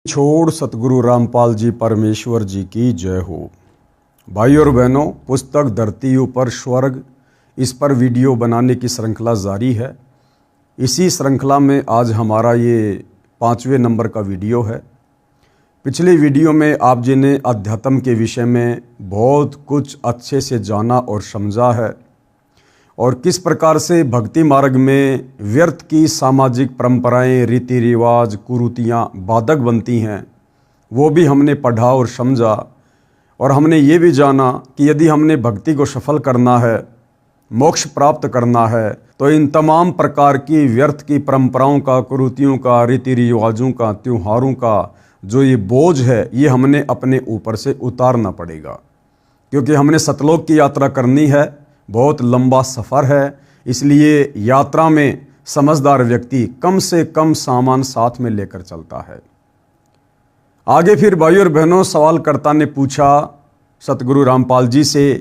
छोड़ सतगुरु रामपाल जी परमेश्वर जी की जय हो। भाई और बहनों, पुस्तक धरती ऊपर स्वर्ग, इस पर वीडियो बनाने की श्रृंखला जारी है। इसी श्रृंखला में आज हमारा ये 5वें नंबर का वीडियो है। पिछले वीडियो में आप जी ने अध्यात्म के विषय में बहुत कुछ अच्छे से जाना और समझा है, और किस प्रकार से भक्ति मार्ग में व्यर्थ की सामाजिक परंपराएं, रीति रिवाज, कुरीतियाँ बाधक बनती हैं, वो भी हमने पढ़ा और समझा। और हमने ये भी जाना कि यदि हमने भक्ति को सफल करना है, मोक्ष प्राप्त करना है, तो इन तमाम प्रकार की व्यर्थ की परंपराओं का, कुरीतियों का, रीति रिवाजों का, त्योहारों का जो ये बोझ है, ये हमने अपने ऊपर से उतारना पड़ेगा। क्योंकि हमने सतलोक की यात्रा करनी है, बहुत लंबा सफ़र है। इसलिए यात्रा में समझदार व्यक्ति कम से कम सामान साथ में लेकर चलता है। आगे फिर भाई और बहनों, सवालकर्ता ने पूछा सतगुरु रामपाल जी से,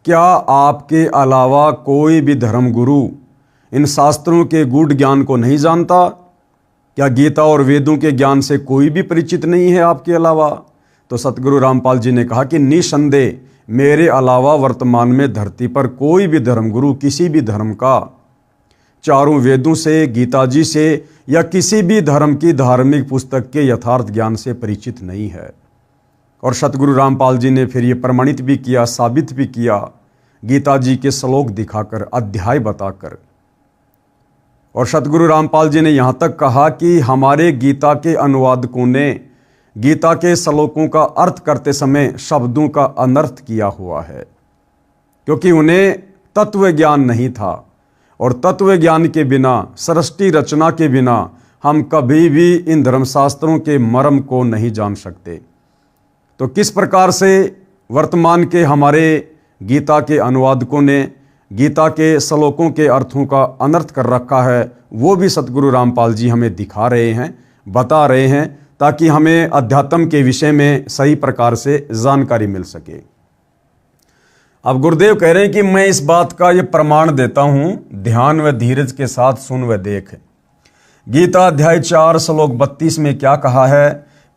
क्या आपके अलावा कोई भी धर्मगुरु इन शास्त्रों के गूढ़ ज्ञान को नहीं जानता? क्या गीता और वेदों के ज्ञान से कोई भी परिचित नहीं है आपके अलावा? तो सतगुरु रामपाल जी ने कहा कि निसंदेह मेरे अलावा वर्तमान में धरती पर कोई भी धर्मगुरु किसी भी धर्म का, चारों वेदों से, गीता जी से या किसी भी धर्म की धार्मिक पुस्तक के यथार्थ ज्ञान से परिचित नहीं है। और सतगुरु रामपाल जी ने फिर ये प्रमाणित भी किया, साबित भी किया, गीता जी के श्लोक दिखाकर, अध्याय बताकर। और सतगुरु रामपाल जी ने यहाँ तक कहा कि हमारे गीता के अनुवादकों ने गीता के श्लोकों का अर्थ करते समय शब्दों का अनर्थ किया हुआ है, क्योंकि उन्हें तत्व ज्ञान नहीं था। और तत्व ज्ञान के बिना, सृष्टि रचना के बिना हम कभी भी इन धर्मशास्त्रों के मर्म को नहीं जान सकते। तो किस प्रकार से वर्तमान के हमारे गीता के अनुवादकों ने गीता के श्लोकों के अर्थों का अनर्थ कर रखा है, वो भी सतगुरु रामपाल जी हमें दिखा रहे हैं, बता रहे हैं, ताकि हमें अध्यात्म के विषय में सही प्रकार से जानकारी मिल सके। अब गुरुदेव कह रहे हैं कि मैं इस बात का ये प्रमाण देता हूं, ध्यान व धीरज के साथ सुन व देख। गीता अध्याय 4 श्लोक 32 में क्या कहा है?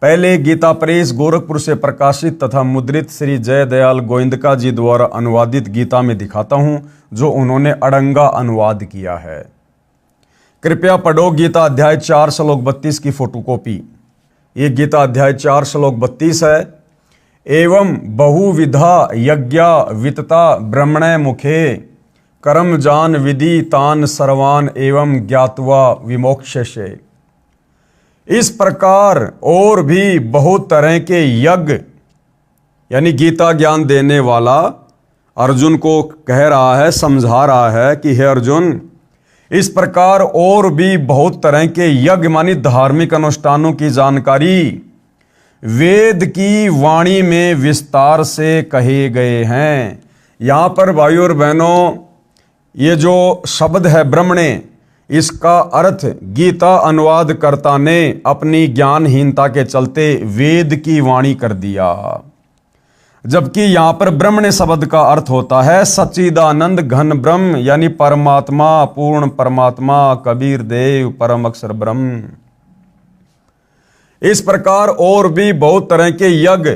पहले गीता प्रेस गोरखपुर से प्रकाशित तथा मुद्रित श्री जय दयाल गोविंदका जी द्वारा अनुवादित गीता में दिखाता हूं, जो उन्होंने अड़ंगा अनुवाद किया है। कृपया पढ़ो गीता अध्याय 4 श्लोक 32 की फोटोकॉपी। ये गीता अध्याय 4 श्लोक 32 है। एवं बहुविधा यज्ञा वितता ब्रह्मणे मुखे कर्म जान विधि तान सर्वान एवं ज्ञात्वा विमोक्षसे। इस प्रकार और भी बहुत तरह के यज्ञ, यानी गीता ज्ञान देने वाला अर्जुन को कह रहा है, समझा रहा है कि हे अर्जुन, इस प्रकार और भी बहुत तरह के यज्ञ मानी धार्मिक अनुष्ठानों की जानकारी वेद की वाणी में विस्तार से कहे गए हैं। यहाँ पर भाई और बहनों, ये जो शब्द है ब्रह्मणे, इसका अर्थ गीता अनुवादकर्ता ने अपनी ज्ञानहीनता के चलते वेद की वाणी कर दिया, जबकि यहाँ पर ब्रह्मणे शब्द का अर्थ होता है सच्चिदानंद घन ब्रह्म, यानी परमात्मा, पूर्ण परमात्मा, कबीर देव, परम अक्षर ब्रह्म। इस प्रकार और भी बहुत तरह के यज्ञ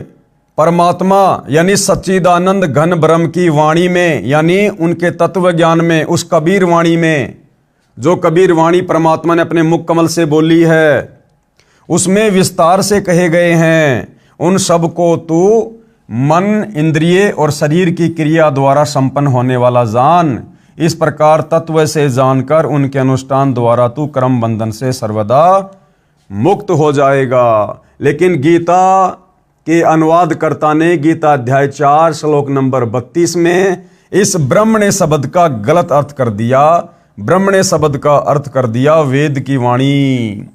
परमात्मा यानी सच्चिदानंद घन ब्रह्म की वाणी में, यानी उनके तत्व ज्ञान में, उस कबीर वाणी में, जो कबीर वाणी परमात्मा ने अपने मुख कमल से बोली है, उसमें विस्तार से कहे गए हैं। उन सब को तू मन, इंद्रिय और शरीर की क्रिया द्वारा संपन्न होने वाला जान। इस प्रकार तत्व से जानकर उनके अनुष्ठान द्वारा तू कर्म बंधन से सर्वदा मुक्त हो जाएगा। लेकिन गीता के अनुवादकर्ता ने गीता अध्याय 4 श्लोक नंबर 32 में इस ब्रह्मणे शब्द का गलत अर्थ कर दिया। ब्रह्मणे शब्द का अर्थ कर दिया वेद की वाणी,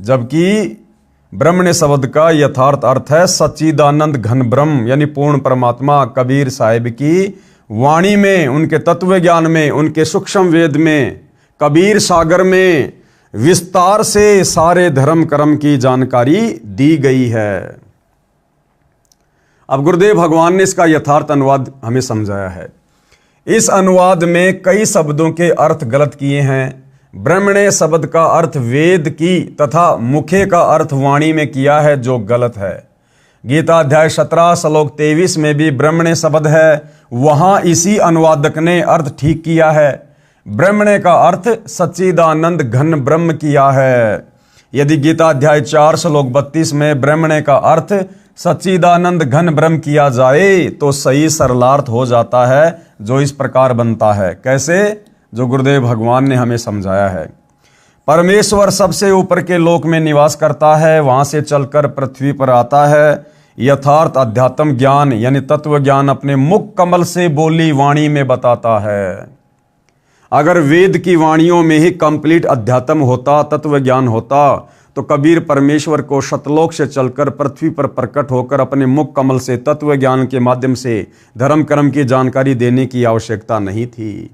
जबकि ब्रह्मणे शब्द का यथार्थ अर्थ है सच्चिदानंद घन ब्रह्म, यानी पूर्ण परमात्मा, कबीर साहिब की वाणी में, उनके तत्व ज्ञान में, उनके सूक्ष्म वेद में, कबीर सागर में विस्तार से सारे धर्म कर्म की जानकारी दी गई है। अब गुरुदेव भगवान ने इसका यथार्थ अनुवाद हमें समझाया है। इस अनुवाद में कई शब्दों के अर्थ गलत किए हैं, ब्रह्मणे शब्द का अर्थ वेद की तथा मुखे का अर्थ वाणी में किया है, जो गलत है। गीता अध्याय 17 श्लोक 23 में भी ब्रह्मणे शब्द है, वहां इसी अनुवादक ने अर्थ ठीक किया है। ब्रह्मणे का अर्थ सच्चिदानंद घन ब्रह्म किया है। यदि गीता अध्याय 4 श्लोक 32 में ब्रह्मणे का अर्थ सच्चिदानंद घन ब्रह्म किया जाए तो सही सरलार्थ हो जाता है, जो इस प्रकार बनता है। कैसे? जो गुरुदेव भगवान ने हमें समझाया है। परमेश्वर सबसे ऊपर के लोक में निवास करता है, वहां से चलकर पृथ्वी पर आता है। यथार्थ अध्यात्म ज्ञान यानी तत्व ज्ञान अपने मुख कमल से बोली वाणी में बताता है। अगर वेद की वाणियों में ही कंप्लीट अध्यात्म होता, तत्व ज्ञान होता, तो कबीर परमेश्वर को शतलोक से चलकर पृथ्वी पर प्रकट होकर अपने मुख कमल से तत्व ज्ञान के माध्यम से धर्म कर्म की जानकारी देने की आवश्यकता नहीं थी।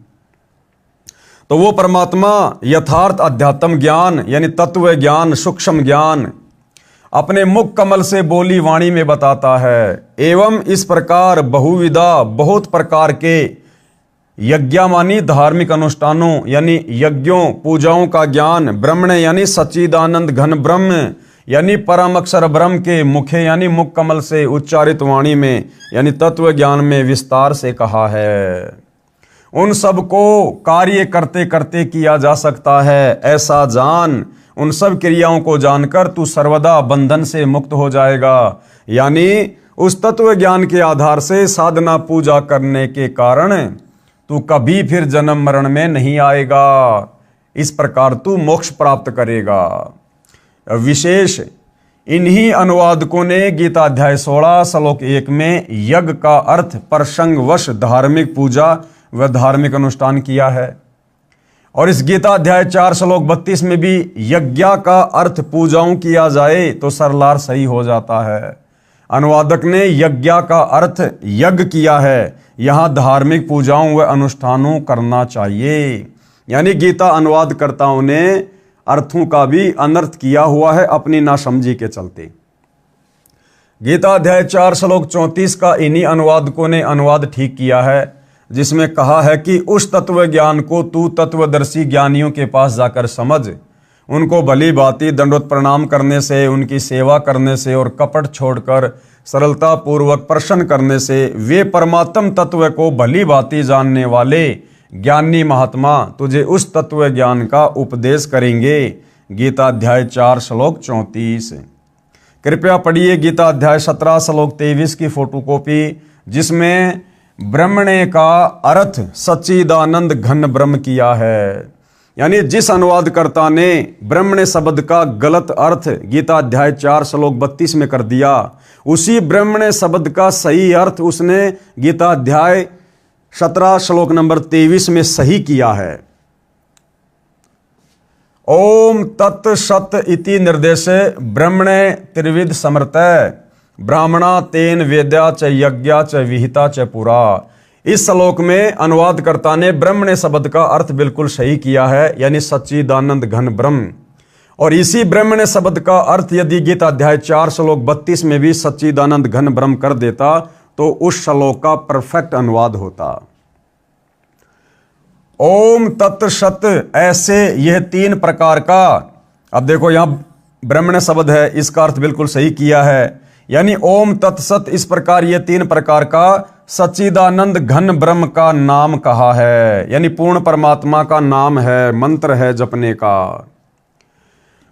तो वो परमात्मा यथार्थ अध्यात्म ज्ञान यानी तत्व ज्ञान, सूक्ष्म ज्ञान अपने मुख कमल से बोली वाणी में बताता है। एवं इस प्रकार बहुविधा बहुत प्रकार के यज्ञामानी धार्मिक अनुष्ठानों यानी यज्ञों पूजाओं का ज्ञान ब्रह्मणे यानी सच्चिदानंद घन ब्रह्म यानी परम अक्षर ब्रह्म के मुखे यानी मुख कमल से उच्चारित वाणी में यानी तत्व ज्ञान में विस्तार से कहा है। उन सब को कार्य करते करते किया जा सकता है, ऐसा जान। उन सब क्रियाओं को जानकर तू सर्वदा बंधन से मुक्त हो जाएगा। यानी उस तत्व ज्ञान के आधार से साधना पूजा करने के कारण तू कभी फिर जन्म मरण में नहीं आएगा। इस प्रकार तू मोक्ष प्राप्त करेगा। विशेष इन्हीं अनुवादकों ने गीता अध्याय 16 श्लोक 1 में यज्ञ का अर्थ प्रसंगवश धार्मिक पूजा व धार्मिक अनुष्ठान किया है, और इस गीता अध्याय 4 श्लोक 32 में भी यज्ञ का अर्थ पूजाओं किया जाए तो सरलार सही हो जाता है। अनुवादक ने यज्ञ का अर्थ यज्ञ किया है, यहां धार्मिक पूजाओं व अनुष्ठानों करना चाहिए। यानी गीता अनुवादकर्ताओं ने अर्थों का भी अनर्थ किया हुआ है अपनी नासमझी के चलते। गीता अध्याय 4 श्लोक 34 का इन्हीं अनुवादकों ने अनुवाद ठीक किया है, जिसमें कहा है कि उस तत्व ज्ञान को तू तत्वदर्शी ज्ञानियों के पास जाकर समझ। उनको भली भांति दंडवत प्रणाम करने से, उनकी सेवा करने से और कपट छोड़कर सरलता पूर्वक प्रसन्न करने से वे परमात्म तत्व को भली भांति जानने वाले ज्ञानी महात्मा तुझे उस तत्व ज्ञान का उपदेश करेंगे। गीता अध्याय 4 श्लोक 34। कृपया पढ़िए गीता अध्याय 17 श्लोक 23 की फोटोकॉपी, जिसमें ब्रह्मणे का अर्थ सच्चिदानंद घन ब्रह्म किया है। यानी जिस अनुवादकर्ता ने ब्रह्मणे शब्द का गलत अर्थ गीता अध्याय 4 श्लोक 32 में कर दिया, उसी ब्रह्मणे शब्द का सही अर्थ उसने गीता अध्याय 17 श्लोक नंबर 23 में सही किया है। ओम तत् सत इति निर्देशे ब्रह्मणे त्रिविध समर्तय ब्राह्मणा तेन वेद्या च यज्ञा च विहिता च पुरा। इस श्लोक में अनुवादकर्ता ने ब्रह्मणे शब्द का अर्थ बिल्कुल सही किया है, यानी सच्चिदानंद घन ब्रह्म। और इसी ब्रह्मणे शब्द का अर्थ यदि गीता अध्याय 4 श्लोक 32 में भी सच्चिदानंद घन ब्रह्म कर देता तो उस श्लोक का परफेक्ट अनुवाद होता। ओम तत् सत, ऐसे यह 3 प्रकार का, अब देखो यहां ब्रह्मणे शब्द है, इसका अर्थ बिल्कुल सही किया है, यानी ओम तत्सत इस प्रकार ये 3 प्रकार का सच्चिदानंद घन ब्रह्म का नाम कहा है, यानी पूर्ण परमात्मा का नाम है, मंत्र है जपने का।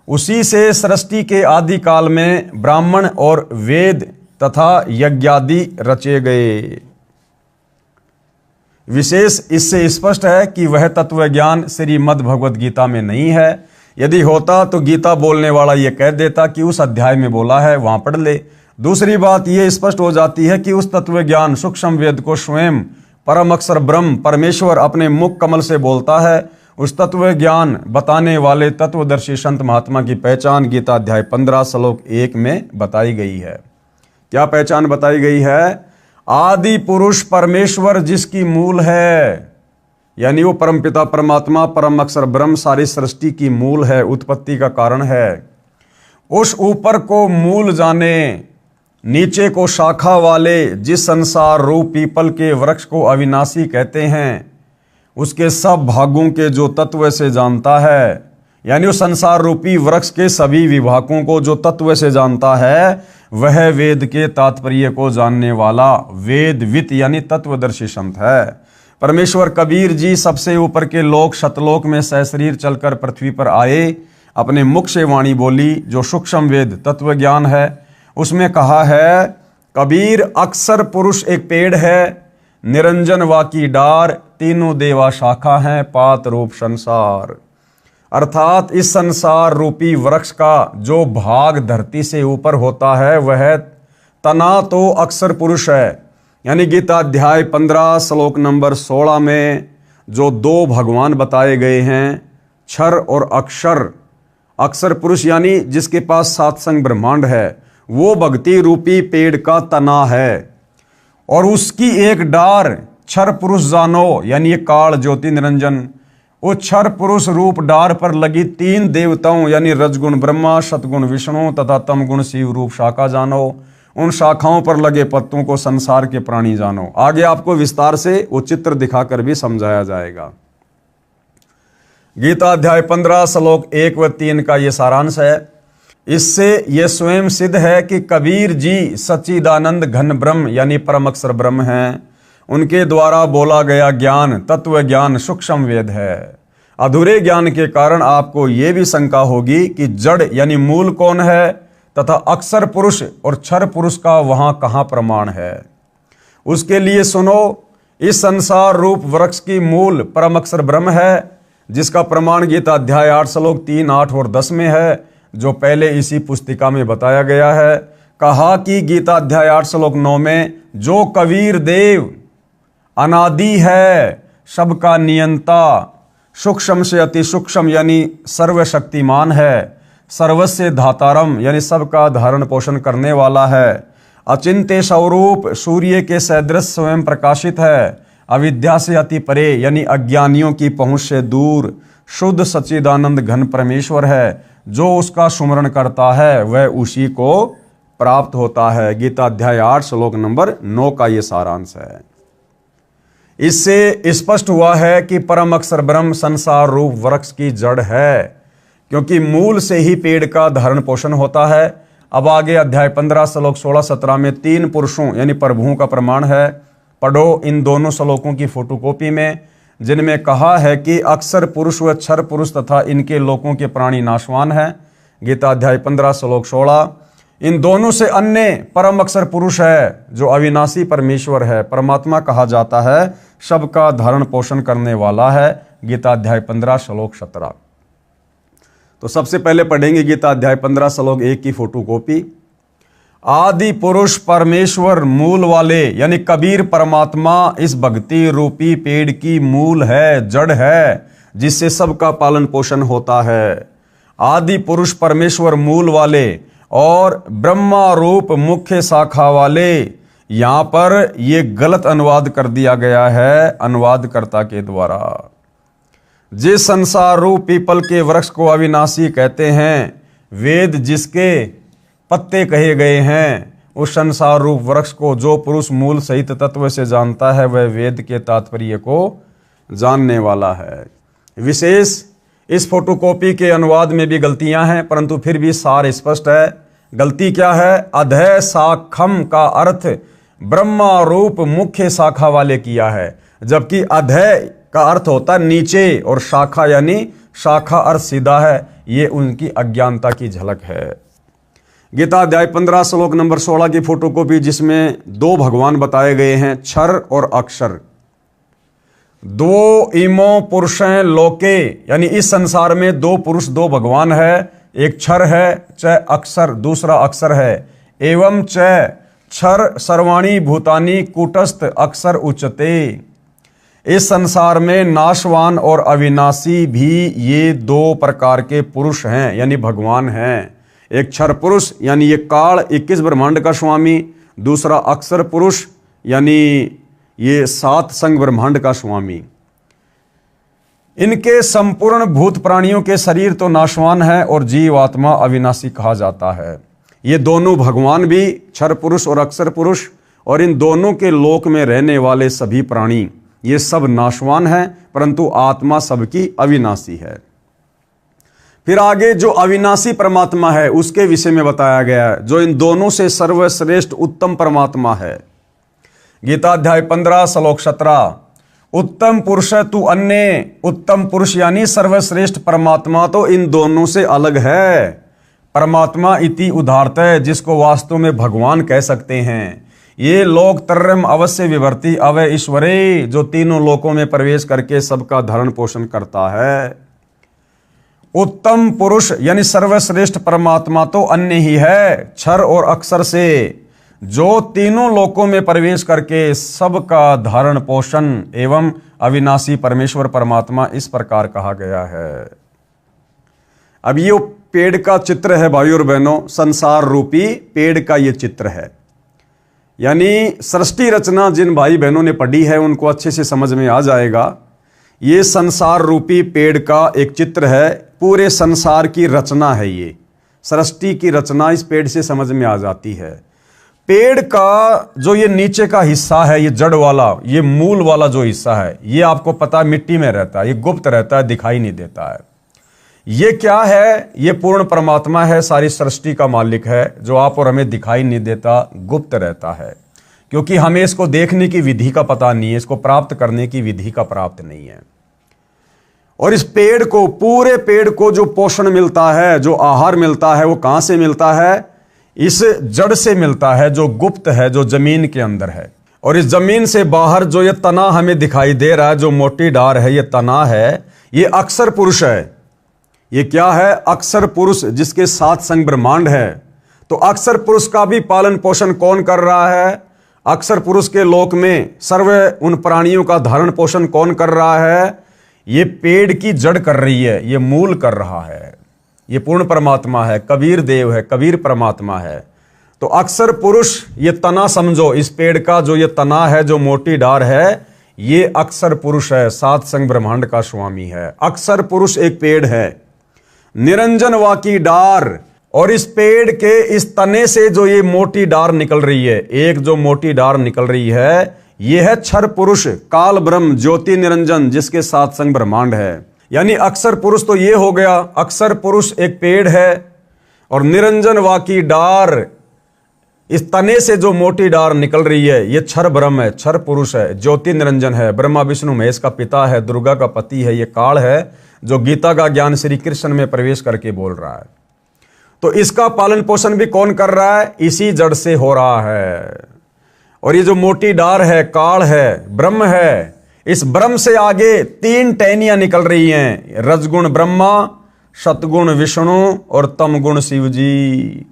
उसी से सृष्टि के आदि काल में ब्राह्मण और वेद तथा यज्ञादि रचे गए। विशेष इससे स्पष्ट है कि वह तत्व ज्ञान श्रीमद् भगवद गीता में नहीं है। यदि होता तो गीता बोलने वाला यह कह देता कि उस अध्याय में बोला है, वहां पढ़ ले। दूसरी बात यह स्पष्ट हो जाती है कि उस तत्व ज्ञान सूक्ष्म वेद को स्वयं परम अक्षर ब्रह्म परमेश्वर अपने मुख कमल से बोलता है। उस तत्व ज्ञान बताने वाले तत्वदर्शी संत महात्मा की पहचान गीता अध्याय 15 श्लोक 1 में बताई गई है। क्या पहचान बताई गई है? आदि पुरुष परमेश्वर जिसकी मूल है, यानी वो परमपिता परमात्मा परम अक्षर ब्रह्म सारी सृष्टि की मूल है, उत्पत्ति का कारण है। उस ऊपर को मूल जाने, नीचे को शाखा वाले जिस संसार रूप पीपल के वृक्ष को अविनाशी कहते हैं, उसके सब भागों के जो तत्व से जानता है, यानी उस संसार रूपी वृक्ष के सभी विभागों को जो तत्व से जानता है, वह वेद के तात्पर्य को जानने वाला वेदवित यानी तत्वदर्शी संत है। परमेश्वर कबीर जी सबसे ऊपर के लोक शतलोक में सशरीर चलकर पृथ्वी पर आए, अपने मुख से वाणी बोली जो सूक्ष्म वेद तत्व ज्ञान है। उसमें कहा है, कबीर अक्सर पुरुष एक पेड़ है, निरंजन वा की डार, तीनों देवा शाखा हैं, पात रूप संसार। अर्थात इस संसार रूपी वृक्ष का जो भाग धरती से ऊपर होता है वह तना तो अक्सर पुरुष है। यानी गीता अध्याय 15 श्लोक नंबर 16 में जो दो भगवान बताए गए हैं, क्षर और अक्षर। अक्षर पुरुष यानी जिसके पास सातसंग ब्रह्मांड है, वो भक्ति रूपी पेड़ का तना है, और उसकी एक डार क्षर पुरुष जानो, यानी ये काल ज्योति निरंजन, वो क्षर पुरुष रूप डार पर लगी तीन देवताओं यानी रजगुण ब्रह्मा, सतगुण विष्णु तथा तमगुण शिव रूप शाखा जानो। उन शाखाओं पर लगे पत्तों को संसार के प्राणी जानो। आगे आपको विस्तार से वो चित्र दिखाकर भी समझाया जाएगा। गीता अध्याय 15 श्लोक 1 व 3 का ये सारांश है। इससे यह स्वयं सिद्ध है कि कबीर जी सच्चिदानंद घन ब्रह्म यानी परम अक्षर ब्रह्म हैं। उनके द्वारा बोला गया ज्ञान तत्व ज्ञान सूक्ष्म वेद है। अधूरे ज्ञान के कारण आपको यह भी शंका होगी कि जड़ यानी मूल कौन है तथा अक्षर पुरुष और क्षर पुरुष का वहां कहां प्रमाण है। उसके लिए सुनो, इस संसार रूप वृक्ष की मूल परम अक्षर ब्रह्म है, जिसका प्रमाण गीता अध्याय 8 श्लोक 3, 8 और 10 में है, जो पहले इसी पुस्तिका में बताया गया है। कहा कि गीता अध्याय 8 श्लोक 9 में जो कबीर देव अनादि है, सबका नियंता, सूक्ष्म से अति सूक्ष्म यानी सर्वशक्तिमान है, सर्वस्य धातारम यानी सबका धारण पोषण करने वाला है, अचिंत्य स्वरूप सूर्य के सदृश स्वयं प्रकाशित है, अविद्या से अति परे यानी अज्ञानियों की पहुंच से दूर, शुद्ध सच्चिदानंद घन परमेश्वर है। जो उसका सुमरण करता है वह उसी को प्राप्त होता है। गीता अध्याय 8 श्लोक नंबर 9 का ये सारांश है। इससे स्पष्ट हुआ है कि परम अक्षर ब्रह्म संसार रूप वृक्ष की जड़ है, क्योंकि मूल से ही पेड़ का धारण पोषण होता है। अब आगे अध्याय 15 श्लोक 16-17 में तीन पुरुषों यानी प्रभुओं का प्रमाण है। पढ़ो इन दोनों श्लोकों की फोटोकॉपी में, जिनमें कहा है कि अक्षर पुरुष व क्षर पुरुष तथा इनके लोकों के प्राणी नाशवान हैं। गीता अध्याय 15 श्लोक 16। इन दोनों से अन्य परम अक्षर पुरुष है जो अविनाशी परमेश्वर है, परमात्मा कहा जाता है, सबका धारण पोषण करने वाला है। गीता अध्याय 15 श्लोक 17। तो सबसे पहले पढ़ेंगे गीता अध्याय 15 श्लोक 1 की फोटोकॉपी। आदि पुरुष परमेश्वर मूल वाले यानी कबीर परमात्मा इस भक्ति रूपी पेड़ की मूल है, जड़ है, जिससे सबका पालन पोषण होता है। आदि पुरुष परमेश्वर मूल वाले और ब्रह्मा रूप मुख्य शाखा वाले। यहां पर यह गलत अनुवाद कर दिया गया है अनुवादकर्ता के द्वारा। जिस संसार रूप पीपल के वृक्ष को अविनाशी कहते हैं, वेद जिसके पत्ते कहे गए हैं, उस संसार रूप वृक्ष को जो पुरुष मूल सहित तत्व से जानता है वह वेद के तात्पर्य को जानने वाला है। विशेष इस फोटोकॉपी के अनुवाद में भी गलतियां हैं, परंतु फिर भी सार स्पष्ट है। गलती क्या है? अधय शाखम का अर्थ ब्रह्मा रूप मुख्य शाखा वाले किया है, जबकि अधय का अर्थ होता है नीचे और शाखा यानी शाखा अर्थ सीधा है। ये उनकी अज्ञानता की झलक है। गीता अध्याय 15 श्लोक नंबर 16 की फोटोकॉपी, जिसमें दो भगवान बताए गए हैं, क्षर और अक्षर। दो इमो पुरुषें लोके यानी इस संसार में दो पुरुष दो भगवान है, एक क्षर है च अक्षर, दूसरा अक्षर है। एवं च क्षर सर्वाणी भूतानी कूटस्थ अक्षर उच्चते। इस संसार में नाशवान और अविनाशी भी ये दो प्रकार के पुरुष हैं यानी भगवान हैं। एक क्षर पुरुष यानी ये काल 21 ब्रह्मांड का स्वामी, दूसरा अक्षर पुरुष यानी ये 7 संग ब्रह्मांड का स्वामी। इनके संपूर्ण भूत प्राणियों के शरीर तो नाशवान है और जीवात्मा अविनाशी कहा जाता है। ये दोनों भगवान भी क्षर पुरुष और अक्षर पुरुष और इन दोनों के लोक में रहने वाले सभी प्राणी ये सब नाशवान हैं, परंतु आत्मा सबकी अविनाशी है। फिर आगे जो अविनाशी परमात्मा है उसके विषय में बताया गया है, जो इन दोनों से सर्वश्रेष्ठ उत्तम परमात्मा है। गीता अध्याय 15 श्लोक 17, उत्तम पुरुष तू अन्य, उत्तम पुरुष यानी सर्वश्रेष्ठ परमात्मा तो इन दोनों से अलग है। परमात्मा इति उदाहरत है, जिसको वास्तव में भगवान कह सकते हैं। ये लोक तरम अवश्य विवर्ती अवय ईश्वरे, जो तीनों लोकों में प्रवेश करके सबका धारण पोषण करता है। उत्तम पुरुष यानी सर्वश्रेष्ठ परमात्मा तो अन्य ही है, क्षर और अक्षर से, जो तीनों लोकों में प्रवेश करके सबका धारण पोषण एवं अविनाशी परमेश्वर परमात्मा इस प्रकार कहा गया है। अब ये पेड़ का चित्र है भाइयों और बहनों, संसार रूपी पेड़ का ये चित्र है। यानी सृष्टि रचना जिन भाई बहनों ने पढ़ी है उनको अच्छे से समझ में आ जाएगा। ये संसार रूपी पेड़ का एक चित्र है, पूरे संसार की रचना है। ये सृष्टि की रचना इस पेड़ से समझ में आ जाती है। पेड़ का जो ये नीचे का हिस्सा है, ये जड़ वाला, ये मूल वाला जो हिस्सा है, ये आपको पता है मिट्टी में रहता है, ये गुप्त रहता है, दिखाई नहीं देता है। ये क्या है? ये पूर्ण परमात्मा है, सारी सृष्टि का मालिक है, जो आप और हमें दिखाई नहीं देता, गुप्त रहता है, क्योंकि हमें इसको देखने की विधि का पता नहीं है, इसको प्राप्त करने की विधि का प्राप्त नहीं है। और इस पेड़ को, पूरे पेड़ को जो पोषण मिलता है, जो आहार मिलता है, वो कहां से मिलता है? इस जड़ से मिलता है, जो गुप्त है, जो जमीन के अंदर है। और इस जमीन से बाहर जो ये तना हमें दिखाई दे रहा है, जो मोटी डार है, ये तना है, ये अक्षर पुरुष है। ये क्या है? अक्षर पुरुष, जिसके साथ संग ब्रह्मांड है। तो अक्षर पुरुष का भी पालन पोषण कौन कर रहा है? अक्षर पुरुष के लोक में सर्व उन प्राणियों का धारण पोषण कौन कर रहा है? ये पेड़ की जड़ कर रही है, ये मूल कर रहा है। ये पूर्ण परमात्मा है, कबीर देव है, कबीर परमात्मा है। तो अक्षर पुरुष ये तना समझो, इस पेड़ का जो ये तना है, जो मोटी डार है, ये अक्षर पुरुष है, सात संग ब्रह्मांड का स्वामी है। अक्षर पुरुष एक पेड़ है, निरंजन वाकी डार। और इस पेड़ के इस तने से जो ये मोटी डार निकल रही है, एक जो मोटी डार निकल रही है, ये है क्षर पुरुष, काल ब्रह्म, ज्योति निरंजन, जिसके साथ संग ब्रह्मांड है। यानी अक्षर पुरुष तो ये हो गया, अक्षर पुरुष एक पेड़ है, और निरंजन वाकी डार, इस तने से जो मोटी डार निकल रही है, ये क्षर ब्रह्म है, क्षर पुरुष है, ज्योति निरंजन है, ब्रह्मा विष्णु महेश का पिता है, दुर्गा का पति है, ये काल है, जो गीता का ज्ञान श्री कृष्ण में प्रवेश करके बोल रहा है। तो इसका पालन पोषण भी कौन कर रहा है? इसी जड़ से हो रहा है। और ये जो मोटी डार है, काल है, ब्रह्म है, इस ब्रह्म से आगे तीन टहनियां निकल रही हैं, रजगुण ब्रह्मा, सतगुण विष्णु और तमगुण शिव जी।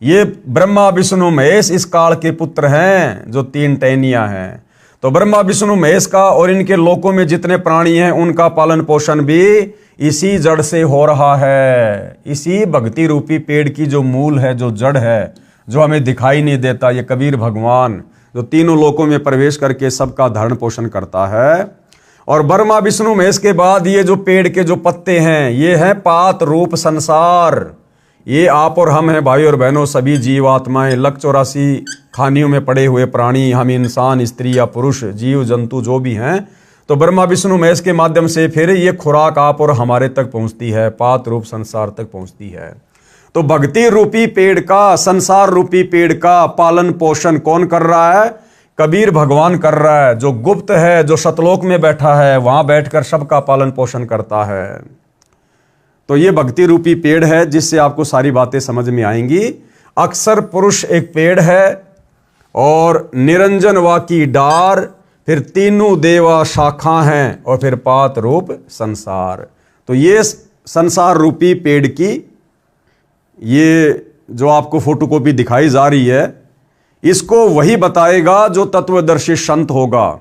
ये ब्रह्मा विष्णु महेश इस काल के पुत्र हैं, जो तीन टहनियां हैं। तो ब्रह्मा विष्णु महेश का और इनके लोकों में जितने प्राणी हैं, उनका पालन पोषण भी इसी जड़ से हो रहा है। इसी भक्ति रूपी पेड़ की जो मूल है, जो जड़ है, जो हमें दिखाई नहीं देता, ये कबीर भगवान, जो तीनों लोकों में प्रवेश करके सबका धारण पोषण करता है। और ब्रह्मा विष्णु महेश के बाद ये जो पेड़ के जो पत्ते हैं, ये है पात रूप संसार। ये आप और हम हैं भाई और बहनों, सभी जीवात्माएं, 184 खानियों में पड़े हुए प्राणी, हम इंसान, स्त्री या पुरुष, जीव जंतु जो भी हैं। तो ब्रह्मा विष्णु महेश के माध्यम से फिर ये खुराक आप और हमारे तक पहुंचती है, पात रूप संसार तक पहुंचती है। तो भक्ति रूपी पेड़ का, संसार रूपी पेड़ का पालन पोषण कौन कर रहा है? कबीर भगवान कर रहा है, जो गुप्त है, जो सतलोक में बैठा है, वहां बैठकर सबका पालन पोषण करता है। तो ये भक्ति रूपी पेड़ है, जिससे आपको सारी बातें समझ में आएंगी। अक्षर पुरुष एक पेड़ है, और निरंजन वाकी डार, फिर तीनों देवा शाखा हैं, और फिर पात रूप संसार। तो ये संसार रूपी पेड़ की ये जो आपको फोटोकॉपी दिखाई जा रही है, इसको वही बताएगा जो तत्वदर्शी संत होगा।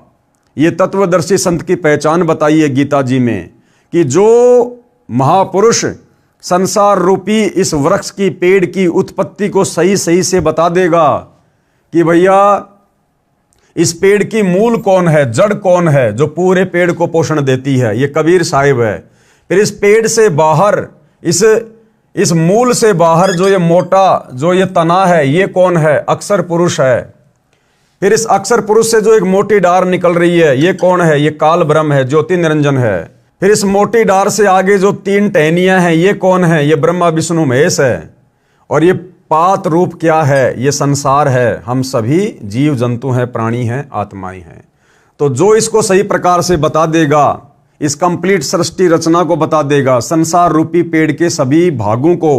ये तत्वदर्शी संत की पहचान बताई है गीता जी में, कि जो महापुरुष संसार रूपी इस वृक्ष की, पेड़ की उत्पत्ति को सही सही से बता देगा कि भैया इस पेड़ की मूल कौन है, जड़ कौन है, जो पूरे पेड़ को पोषण देती है, ये कबीर साहिब है। फिर इस पेड़ से बाहर, इस मूल से बाहर जो ये मोटा, जो ये तना है, ये कौन है? अक्षर पुरुष है। फिर इस अक्षर पुरुष से जो एक मोटी डार निकल रही है, ये कौन है? ये काल ब्रह्म है, ज्योति निरंजन है। फिर इस मोटी डार से आगे जो 3 टहनियां हैं, ये कौन है? ये ब्रह्मा विष्णु महेश है। और ये पात रूप क्या है? ये संसार है। हम सभी जीव जंतु हैं, प्राणी हैं, आत्माएं हैं। तो जो इसको सही प्रकार से बता देगा, इस कंप्लीट सृष्टि रचना को बता देगा, संसार रूपी पेड़ के सभी भागों को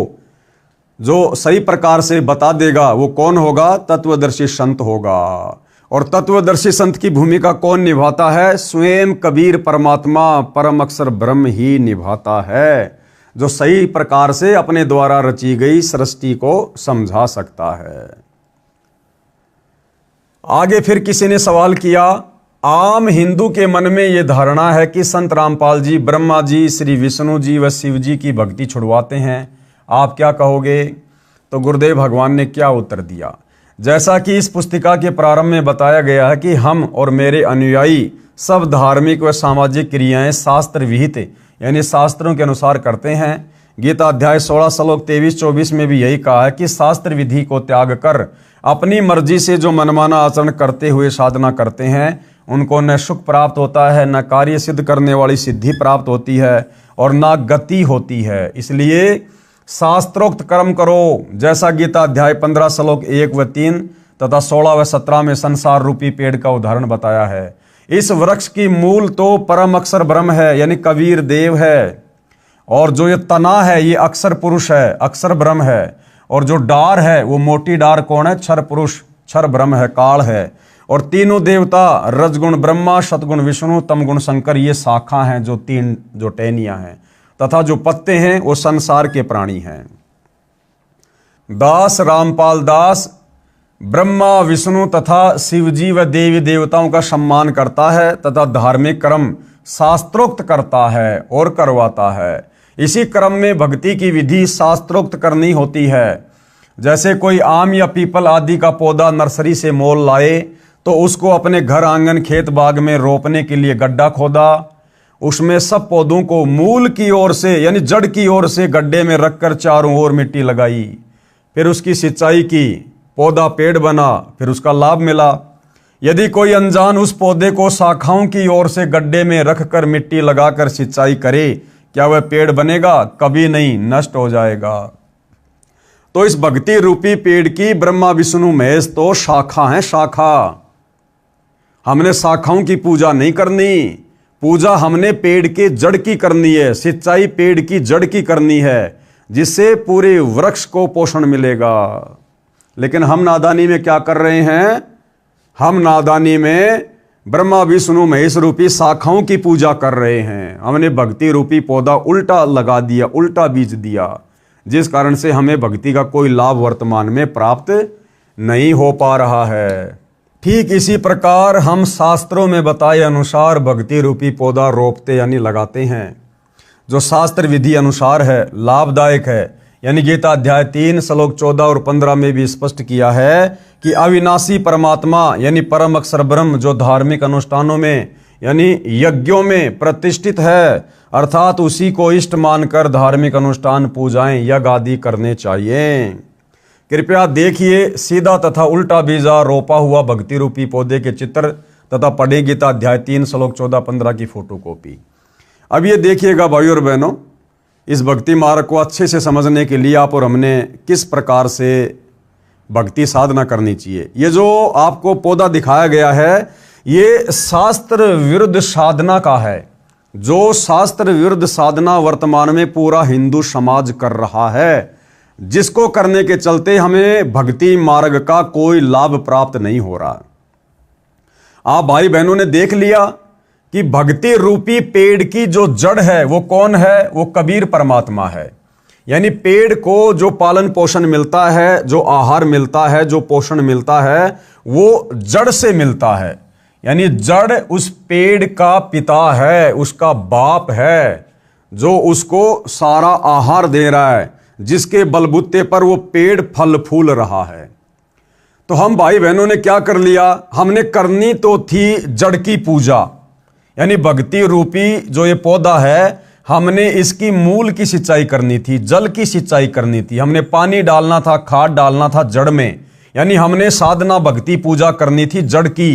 जो सही प्रकार से बता देगा, वो कौन होगा? तत्वदर्शी संत होगा। और तत्वदर्शी संत की भूमिका कौन निभाता है? स्वयं कबीर परमात्मा परम अक्षर ब्रह्म ही निभाता है, जो सही प्रकार से अपने द्वारा रची गई सृष्टि को समझा सकता है। आगे फिर किसी ने सवाल किया, आम हिंदू के मन में यह धारणा है कि संत रामपाल जी ब्रह्मा जी, श्री विष्णु जी व शिव जी की भक्ति छुड़वाते हैं, आप क्या कहोगे? तो गुरुदेव भगवान ने क्या उत्तर दिया? जैसा कि इस पुस्तिका के प्रारंभ में बताया गया है कि हम और मेरे अनुयायी सब धार्मिक व सामाजिक क्रियाएं शास्त्र विहित यानी शास्त्रों के अनुसार करते हैं। गीता अध्याय 16 श्लोक 23-24 में भी यही कहा है कि शास्त्र विधि को त्याग कर अपनी मर्जी से जो मनमाना आचरण करते हुए साधना करते हैं, उनको न सुख प्राप्त होता है, न कार्य सिद्ध करने वाली सिद्धि प्राप्त होती है, और न गति होती है। इसलिए शास्त्रोक्त कर्म करो, जैसा गीता अध्याय 15 श्लोक 1 व 3 तथा 16 व 17 में संसार रूपी पेड़ का उदाहरण बताया है। इस वृक्ष की मूल तो परम अक्षर ब्रह्म है, यानी कबीर देव है, और जो ये तना है ये अक्षर पुरुष है, अक्षर ब्रह्म है, और जो डार है वो मोटी डार कौन है? क्षर पुरुष, क्षर ब्रह्म है, काल है। और तीनों देवता रजगुण ब्रह्मा, सतगुण विष्णु, तमगुण शंकर, ये शाखा हैं, जो 3 जो टहनियां हैं, तथा जो पत्ते हैं वो संसार के प्राणी हैं। दास रामपाल दास ब्रह्मा विष्णु तथा शिवजी व देवी देवताओं का सम्मान करता है तथा धार्मिक कर्म शास्त्रोक्त करता है और करवाता है। इसी क्रम में भक्ति की विधि शास्त्रोक्त करनी होती है। जैसे कोई आम या पीपल आदि का पौधा नर्सरी से मोल लाए तो उसको अपने घर आंगन खेत बाग में रोपने के लिए गड्ढा खोदा, उसमें सब पौधों को मूल की ओर से यानी जड़ की ओर से गड्ढे में रखकर चारों ओर मिट्टी लगाई, फिर उसकी सिंचाई की, पौधा पेड़ बना, फिर उसका लाभ मिला। यदि कोई अनजान उस पौधे को शाखाओं की ओर से गड्ढे में रखकर मिट्टी लगाकर सिंचाई करे, क्या वह पेड़ बनेगा? कभी नहीं, नष्ट हो जाएगा। तो इस भक्ति रूपी पेड़ की ब्रह्मा विष्णु महेश तो शाखा है, शाखा। हमने शाखाओं की पूजा नहीं करनी, पूजा हमने पेड़ के जड़ की करनी है, सिंचाई पेड़ की जड़ की करनी है, जिससे पूरे वृक्ष को पोषण मिलेगा। लेकिन हम नादानी में क्या कर रहे हैं? हम नादानी में ब्रह्मा विष्णु महेश रूपी शाखाओं की पूजा कर रहे हैं। हमने भक्ति रूपी पौधा उल्टा लगा दिया, उल्टा बीज दिया, जिस कारण से हमें भक्ति का कोई लाभ वर्तमान में प्राप्त नहीं हो पा रहा है। ठीक इसी प्रकार हम शास्त्रों में बताए अनुसार भक्ति रूपी पौधा रोपते यानी लगाते हैं, जो शास्त्र विधि अनुसार है, लाभदायक है। यानी गीता अध्याय 3 श्लोक 14 और 15 में भी स्पष्ट किया है कि अविनाशी परमात्मा यानी परम अक्षर ब्रह्म जो धार्मिक अनुष्ठानों में यानी यज्ञों में प्रतिष्ठित है, अर्थात उसी को इष्ट मानकर धार्मिक अनुष्ठान पूजाएं यज्ञ आदि करने चाहिए। कृपया देखिए सीधा तथा उल्टा बीजा रोपा हुआ भक्ति रूपी पौधे के चित्र तथा पढ़े गीता अध्याय 3 श्लोक 14-15 की फोटोकॉपी। अब ये देखिएगा भाइयों और बहनों, इस भक्ति मार्ग को अच्छे से समझने के लिए आप और हमने किस प्रकार से भक्ति साधना करनी चाहिए। ये जो आपको पौधा दिखाया गया है, ये शास्त्र विरुद्ध साधना का है। जो शास्त्र विरुद्ध साधना वर्तमान में पूरा हिंदू समाज कर रहा है, जिसको करने के चलते हमें भक्ति मार्ग का कोई लाभ प्राप्त नहीं हो रहा। आप भाई बहनों ने देख लिया कि भक्ति रूपी पेड़ की जो जड़ है वो कौन है? वो कबीर परमात्मा है। यानी पेड़ को जो पालन पोषण मिलता है, जो आहार मिलता है, जो पोषण मिलता है, वो जड़ से मिलता है। यानी जड़ उस पेड़ का पिता है, उसका बाप है, जो उसको सारा आहार दे रहा है, जिसके बलबूते पर वो पेड़ फल फूल रहा है। तो हम भाई बहनों ने क्या कर लिया? हमने करनी तो थी जड़ की पूजा, यानी भक्ति रूपी जो ये पौधा है, हमने इसकी मूल की सिंचाई करनी थी, जल की सिंचाई करनी थी, हमने पानी डालना था, खाद डालना था जड़ में, यानी हमने साधना भक्ति पूजा करनी थी जड़ की।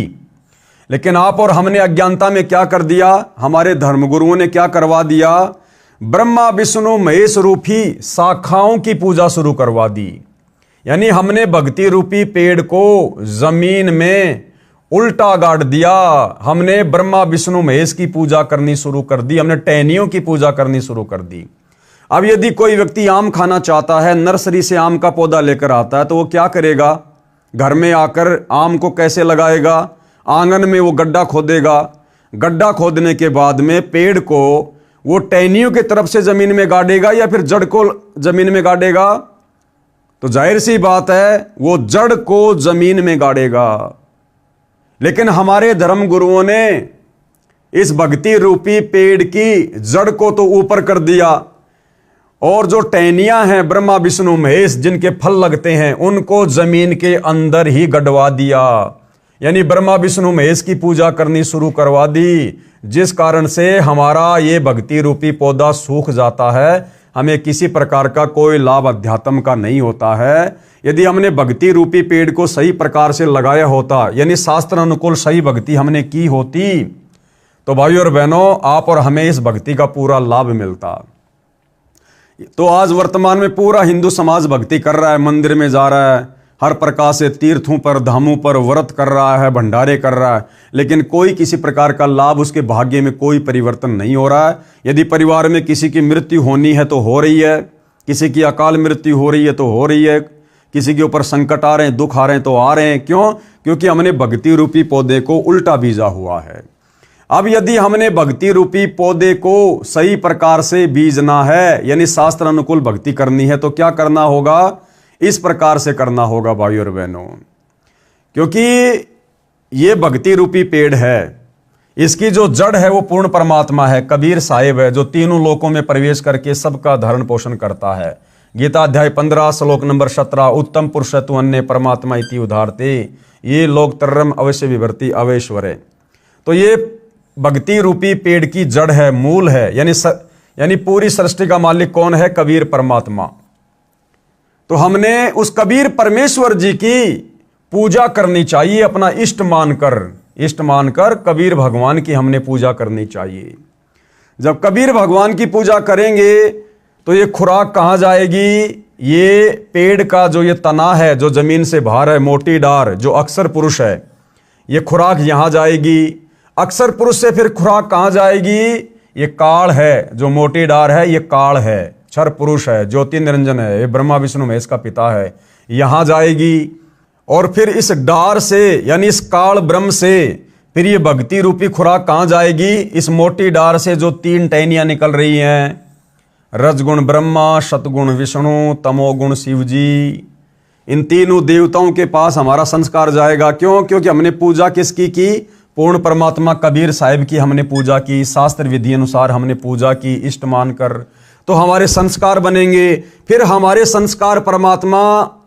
लेकिन आप और हमने अज्ञानता में क्या कर दिया, हमारे धर्मगुरुओं ने क्या करवा दिया, ब्रह्मा विष्णु महेश रूपी शाखाओं की पूजा शुरू करवा दी। यानी हमने भक्ति रूपी पेड़ को जमीन में उल्टा गाड़ दिया। हमने ब्रह्मा विष्णु महेश की पूजा करनी शुरू कर दी, हमने टहनियों की पूजा करनी शुरू कर दी। अब यदि कोई व्यक्ति आम खाना चाहता है, नर्सरी से आम का पौधा लेकर आता है, तो वो क्या करेगा, घर में आकर आम को कैसे लगाएगा, आंगन में वो गड्ढा खोदेगा। गड्ढा खोदने के बाद में पेड़ को वो टहनियों की तरफ से जमीन में गाड़ेगा या फिर जड़ को जमीन में गाड़ेगा। तो जाहिर सी बात है वो जड़ को जमीन में गाड़ेगा। लेकिन हमारे धर्म गुरुओं ने इस भक्ति रूपी पेड़ की जड़ को तो ऊपर कर दिया, और जो टहनियां हैं ब्रह्मा विष्णु महेश जिनके फल लगते हैं उनको जमीन के अंदर ही गड़वा दिया। यानी ब्रह्मा विष्णु महेश की पूजा करनी शुरू करवा दी, जिस कारण से हमारा ये भक्ति रूपी पौधा सूख जाता है। हमें किसी प्रकार का कोई लाभ अध्यात्म का नहीं होता है। यदि हमने भक्ति रूपी पेड़ को सही प्रकार से लगाया होता, यानी शास्त्र अनुकूल सही भक्ति हमने की होती, तो भाइयों और बहनों आप और हमें इस भक्ति का पूरा लाभ मिलता। तो आज वर्तमान में पूरा हिंदू समाज भक्ति कर रहा है, मंदिर में जा रहा है, हर प्रकार से तीर्थों पर धामों पर व्रत कर रहा है, भंडारे कर रहा है, लेकिन कोई किसी प्रकार का लाभ उसके भाग्य में कोई परिवर्तन नहीं हो रहा है। यदि परिवार में किसी की मृत्यु होनी है तो हो रही है, किसी की अकाल मृत्यु हो रही है तो हो रही है, किसी के ऊपर संकट आ रहे हैं, दुख आ रहे हैं तो आ रहे हैं। क्यों? क्योंकि हमने भक्ति रूपी पौधे को उल्टा बीजा हुआ है। अब यदि हमने भक्ति रूपी पौधे को सही प्रकार से बीजना है, यानी शास्त्र अनुकूल भक्ति करनी है, तो क्या करना होगा, इस प्रकार से करना होगा भाइयों और बहनों। क्योंकि ये भक्ति रूपी पेड़ है, इसकी जो जड़ है वो पूर्ण परमात्मा है, कबीर साहिब है, जो तीनों लोकों में प्रवेश करके सबका धारण पोषण करता है। गीता अध्याय 15 श्लोक नंबर 17, उत्तम पुरुष तु अन्य परमात्मा इति उदारते ये लोक तरम अवश्य विभर्ति अवैश्वरे। तो ये भक्ति रूपी पेड़ की जड़ है, मूल है, यानी पूरी सृष्टि का मालिक कौन है, कबीर परमात्मा। तो हमने उस कबीर परमेश्वर जी की पूजा करनी चाहिए, अपना इष्ट मानकर कबीर भगवान की हमने पूजा करनी चाहिए। जब कबीर भगवान की पूजा करेंगे तो ये खुराक कहां जाएगी, ये पेड़ का जो ये तना है, जो जमीन से बाहर है, मोटी डार, जो अक्षर पुरुष है, ये खुराक यहां जाएगी। अक्षर पुरुष से फिर खुराक कहां जाएगी, ये काल है, जो मोटी डार है, ये काल है, क्षर पुरुष है, ज्योति निरंजन है, ये ब्रह्मा विष्णु महेश का पिता है, यहां जाएगी। और फिर इस डार से, यानी इस काल ब्रह्म से फिर ये भक्ति रूपी खुराक कहां जाएगी, इस मोटी डार से जो 3 टहनियां निकल रही हैं, रजगुण ब्रह्मा, सतगुण विष्णु, तमोगुण शिव जी, इन तीनों देवताओं के पास हमारा संस्कार जाएगा। क्यों? क्योंकि हमने पूजा किसकी की, पूर्ण परमात्मा कबीर साहिब की हमने पूजा की, शास्त्र विधि अनुसार हमने पूजा की, इष्ट मानकर। तो हमारे संस्कार बनेंगे, फिर हमारे संस्कार परमात्मा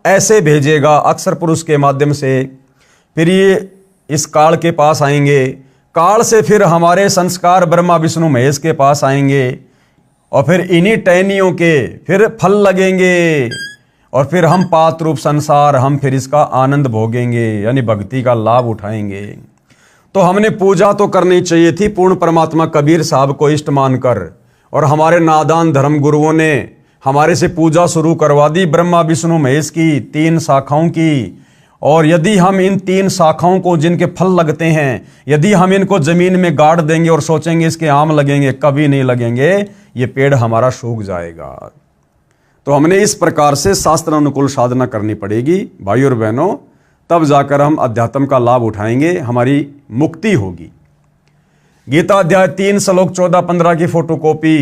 ऐसे भेजेगा अक्षर पुरुष के माध्यम से, फिर ये इस काल के पास आएंगे, काल से फिर हमारे संस्कार ब्रह्मा विष्णु महेश के पास आएंगे, और फिर इन्हीं टहनियों के फिर फल लगेंगे, और फिर हम पात रूप संसार, हम फिर इसका आनंद भोगेंगे, यानी भक्ति का लाभ उठाएंगे। तो हमने पूजा तो करनी चाहिए थी पूर्ण परमात्मा कबीर साहब को इष्ट मानकर, और हमारे नादान धर्म गुरुओं ने हमारे से पूजा शुरू करवा दी ब्रह्मा विष्णु महेश की 3 शाखाओं की। और यदि हम इन 3 शाखाओं को, जिनके फल लगते हैं, यदि हम इनको जमीन में गाड़ देंगे और सोचेंगे इसके आम लगेंगे, कभी नहीं लगेंगे, ये पेड़ हमारा सूख जाएगा। तो हमने इस प्रकार से शास्त्र अनुकूल साधना करनी पड़ेगी भाई और बहनों, तब जाकर हम अध्यात्म का लाभ उठाएंगे, हमारी मुक्ति होगी। गीता अध्याय 3 श्लोक 14-15 की फोटोकॉपी।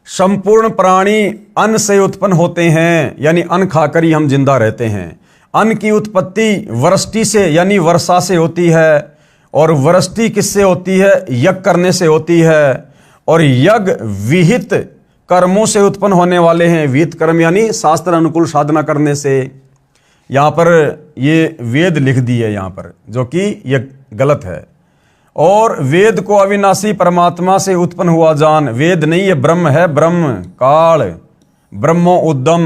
संपूर्ण प्राणी अन्न से उत्पन्न होते हैं, यानी अन्न खाकर ही हम जिंदा रहते हैं। अन्न की उत्पत्ति वृष्टि से, यानी वर्षा से होती है, और वृष्टि किससे होती है, यज्ञ करने से होती है, और यज्ञ विहित कर्मों से उत्पन्न होने वाले हैं। विहित कर्म यानी शास्त्र अनुकूल साधना करने से। यहां पर ये वेद लिख दी है यहां पर, जो कि ये गलत है। और वेद को अविनाशी परमात्मा से उत्पन्न हुआ जान, वेद नहीं, ये ब्रह्म है, ब्रह्म काल, ब्रह्मो उद्दम।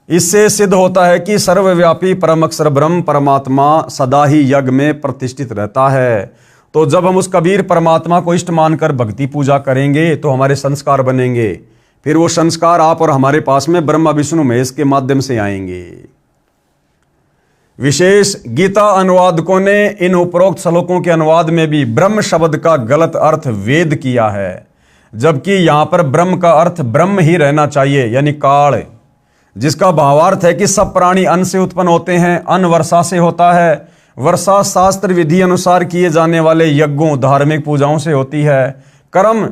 इससे सिद्ध होता है कि सर्वव्यापी परम अक्षर ब्रह्म परमात्मा सदा ही यज्ञ में प्रतिष्ठित रहता है। तो जब हम उस कबीर परमात्मा को इष्ट मानकर भक्ति पूजा करेंगे तो हमारे संस्कार बनेंगे, फिर वो संस्कार आप और हमारे पास में ब्रह्मा विष्णु महेश के माध्यम से आएंगे। विशेष गीता अनुवादकों ने इन उपरोक्त श्लोकों के अनुवाद में भी ब्रह्म शब्द का गलत अर्थ वेद किया है, जबकि यहां पर ब्रह्म का अर्थ ब्रह्म ही रहना चाहिए, यानी काल, जिसका भावार्थ है कि सब प्राणी अन्न से उत्पन्न होते हैं, अन्न वर्षा से होता है, वर्षा शास्त्र विधि अनुसार किए जाने वाले यज्ञों धार्मिक पूजाओं से होती है, कर्म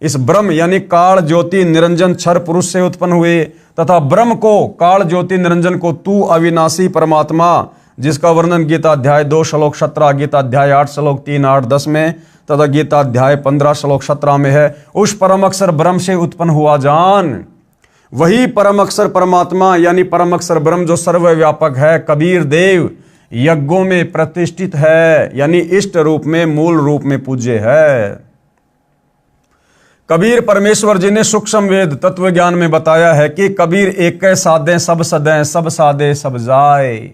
इस ब्रह्म यानी काल ज्योति निरंजन क्षर पुरुष से उत्पन्न हुए, तथा ब्रह्म को काल ज्योति निरंजन को तू अविनाशी परमात्मा, जिसका वर्णन गीता अध्याय 2 श्लोक 17, गीता अध्याय 8 श्लोक 3, 8, 10 में तथा गीता अध्याय 15 श्लोक 17 में है, उस परम अक्षर ब्रह्म से उत्पन्न हुआ जान। वही परम अक्षर परमात्मा यानी परम अक्षर ब्रह्म जो सर्वव्यापक है, कबीर देव यज्ञों में प्रतिष्ठित है, यानी इष्ट रूप में मूल रूप में पूज्य है। कबीर परमेश्वर जी ने सूक्ष्म वेद तत्व ज्ञान में बताया है कि कबीर एक साधे सब सदें, सब साधे सब जाए।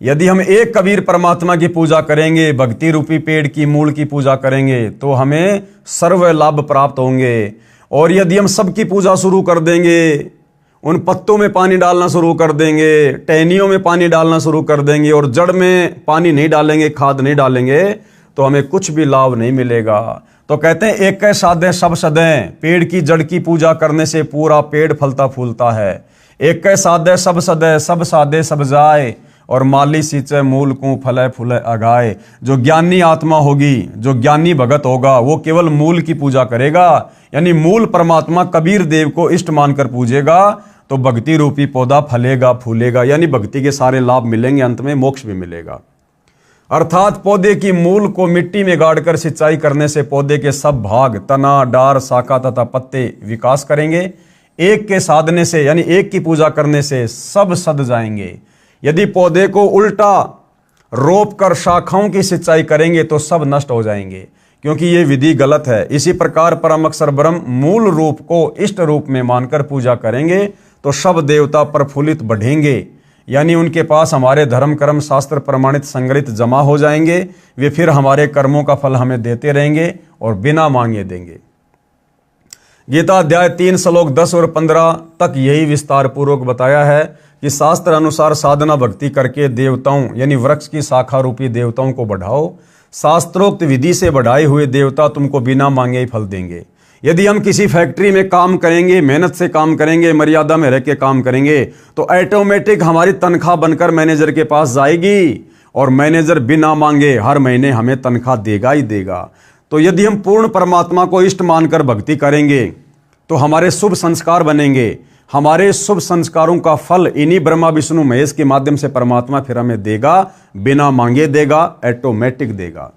यदि हम एक कबीर परमात्मा की पूजा करेंगे, भक्ति रूपी पेड़ की मूल की पूजा करेंगे, तो हमें सर्व लाभ प्राप्त होंगे। और यदि हम सबकी पूजा शुरू कर देंगे, उन पत्तों में पानी डालना शुरू कर देंगे, टहनियों में पानी डालना शुरू कर देंगे और जड़ में पानी नहीं डालेंगे, खाद नहीं डालेंगे, तो हमें कुछ भी लाभ नहीं मिलेगा। तो कहते हैं एक साधे सब सदें, पेड़ की जड़ की पूजा करने से पूरा पेड़ फलता फूलता है। एक साधे सब सदे, सब साधे सब जाए, और माली सींचे मूल को फले फूले अगाए। जो ज्ञानी आत्मा होगी, जो ज्ञानी भगत होगा, वो केवल मूल की पूजा करेगा, यानी मूल परमात्मा कबीर देव को इष्ट मानकर पूजेगा, तो भक्ति रूपी पौधा फलेगा फूलेगा, यानी भक्ति के सारे लाभ मिलेंगे, अंत में मोक्ष भी मिलेगा। अर्थात पौधे की मूल को मिट्टी में गाड़कर सिंचाई करने से पौधे के सब भाग, तना, डार, शाखा तथा पत्ते विकास करेंगे। एक के साधने से यानी एक की पूजा करने से सब सद जाएंगे। यदि पौधे को उल्टा रोप कर शाखाओं की सिंचाई करेंगे तो सब नष्ट हो जाएंगे, क्योंकि ये विधि गलत है। इसी प्रकार परम अक्षर ब्रह्म मूल रूप को इष्ट रूप में मानकर पूजा करेंगे तो सब देवता प्रफुल्लित बढ़ेंगे, यानी उनके पास हमारे धर्म कर्म शास्त्र प्रमाणित संग्रहित जमा हो जाएंगे। वे फिर हमारे कर्मों का फल हमें देते रहेंगे और बिना मांगे देंगे। गीता अध्याय 3 श्लोक 10 और 15 तक यही विस्तार पूर्वक बताया है कि शास्त्र अनुसार साधना भक्ति करके देवताओं यानी वृक्ष की शाखा रूपी देवताओं को बढ़ाओ। शास्त्रोक्त विधि से बढ़ाए हुए देवता तुमको बिना मांगे ही फल देंगे। यदि हम किसी फैक्ट्री में काम करेंगे, मेहनत से काम करेंगे, मर्यादा में रह के काम करेंगे, तो ऑटोमेटिक हमारी तनख्वाह बनकर मैनेजर के पास जाएगी और मैनेजर बिना मांगे हर महीने हमें तनख्वाह देगा ही देगा। तो यदि हम पूर्ण परमात्मा को इष्ट मानकर भक्ति करेंगे तो हमारे शुभ संस्कार बनेंगे। हमारे शुभ संस्कारों का फल इन्हीं ब्रह्मा विष्णु महेश के माध्यम से परमात्मा फिर हमें देगा, बिना मांगे देगा, ऑटोमेटिक देगा।